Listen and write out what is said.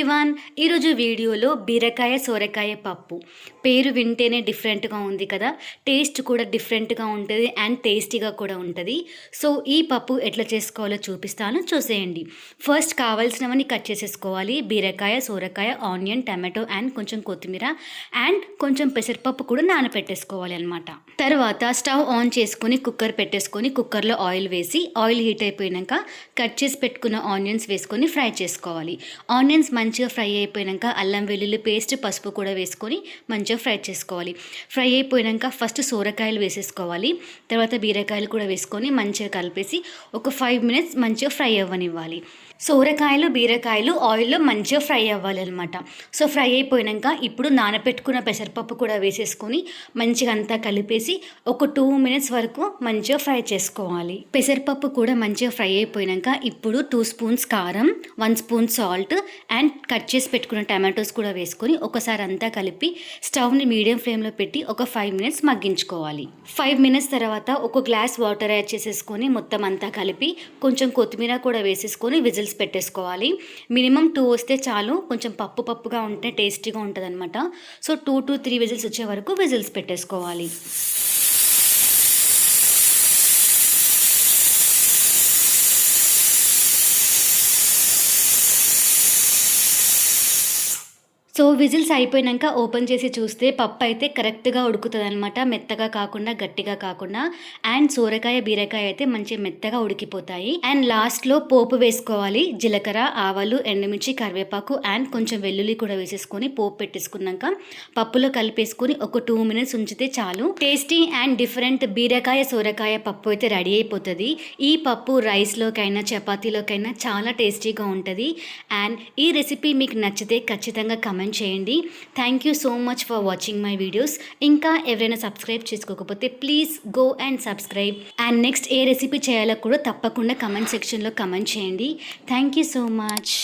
Everyone, ఈరోజు వీడియోలో బీరకాయ సోరకాయ పప్పు పేరు వింటేనే డిఫరెంట్గా ఉంది కదా. టేస్ట్ కూడా డిఫరెంట్గా ఉంటుంది అండ్ టేస్టీగా కూడా ఉంటుంది. సో ఈ పప్పు ఎట్లా చేసుకోవాలో చూపిస్తాను, చూసేయండి. ఫస్ట్ కావాల్సినవన్నీ కట్ చేసేసుకోవాలి. బీరకాయ, సోరకాయ, ఆనియన్, టమాటో అండ్ కొంచెం కొత్తిమీర అండ్ కొంచెం పెసరపప్పు కూడా నానపెట్టేసుకోవాలి అనమాట. తర్వాత స్టవ్ ఆన్ చేసుకొని కుక్కర్ పెట్టేసుకొని కుక్కర్లో ఆయిల్ వేసి ఆయిల్ హీట్ అయిపోయాక కట్ చేసి పెట్టుకున్న ఆనియన్స్ వేసుకొని ఫ్రై చేసుకోవాలి. ఆనియన్స్ మంచిగా ఫ్రై అయిపోయాక అల్లం వెల్లుల్లి పేస్ట్, పసుపు కూడా వేసుకొని మంచిగా ఫ్రై చేసుకోవాలి. ఫ్రై అయిపోయాక ఫస్ట్ సోరకాయలు వేసేసుకోవాలి. తర్వాత బీరకాయలు కూడా వేసుకొని మంచిగా కలిపేసి ఒక 5 minutes మంచిగా ఫ్రై అవ్వనివ్వాలి. సోరకాయలు, బీరకాయలు ఆయిల్లో మంచిగా ఫ్రై అవ్వాలన్నమాట. సో ఫ్రై అయిపోయాక ఇప్పుడు నానపెట్టుకున్న పెసరపప్పు కూడా వేసేసుకొని మంచిగా అంతా కలిపేసి ఒక 2 minutes వరకు మంచిగా ఫ్రై చేసుకోవాలి. పెసరపప్పు కూడా మంచిగా ఫ్రై అయిపోయాక ఇప్పుడు 2 spoons కారం, 1 spoon సాల్ట్ అండ్ కట్ చేసి పెట్టుకున్న టమాటోస్ కూడా వేసుకొని ఒకసారి అంతా కలిపి స్టవ్ని మీడియం ఫ్లేమ్లో పెట్టి ఒక 5 minutes మగ్గించుకోవాలి. 5 minutes తర్వాత ఒక గ్లాస్ వాటర్ యాడ్ చేసేసుకొని మొత్తం అంతా కలిపి కొంచెం కొత్తిమీర కూడా వేసేసుకొని విజిల్స్ పెట్టేసుకోవాలి. మినిమం 2 వస్తే చాలు, కొంచెం పప్పుగా ఉంటే టేస్టీగా ఉంటుంది అనమాట. సో 2 to 3 విజిల్స్ వచ్చే వరకు విజిల్స్ పెట్టేసుకోవాలి. సో విజిల్స్ అయిపోయాక ఓపెన్ చేసి చూస్తే పప్పు అయితే కరెక్ట్గా ఉడుకుతుంది అనమాట. మెత్తగా కాకుండా, గట్టిగా కాకుండా. అండ్ సోరకాయ, బీరకాయ అయితే మంచిగా మెత్తగా ఉడికిపోతాయి. అండ్ లాస్ట్లో పోపు వేసుకోవాలి. జీలకర్ర, ఆవాలు, ఎండుమిర్చి, కరివేపాకు అండ్ కొంచెం వెల్లుల్లి కూడా వేసేసుకొని పోపు పెట్టేసుకున్నాక పప్పులో కలిపేసుకొని ఒక 2 minutes ఉంచితే చాలు. టేస్టీ అండ్ డిఫరెంట్ బీరకాయ సోరకాయ పప్పు అయితే రెడీ అయిపోతుంది. ఈ పప్పు రైస్లోకైనా చపాతీలోకైనా చాలా టేస్టీగా ఉంటుంది. అండ్ ఈ రెసిపీ మీకు నచ్చితే ఖచ్చితంగా కమెంట్ చేయండి. Thank you so much for watching my videos. ఇంకా ఎవరైనా సబ్స్క్రైబ్ చేసుకోకపోతే please go and subscribe. And next A recipe చేయాలో కూడా తప్పకుండా కమెంట్ సెక్షన్లో కమెంట్ చేయండి. Thank you so much.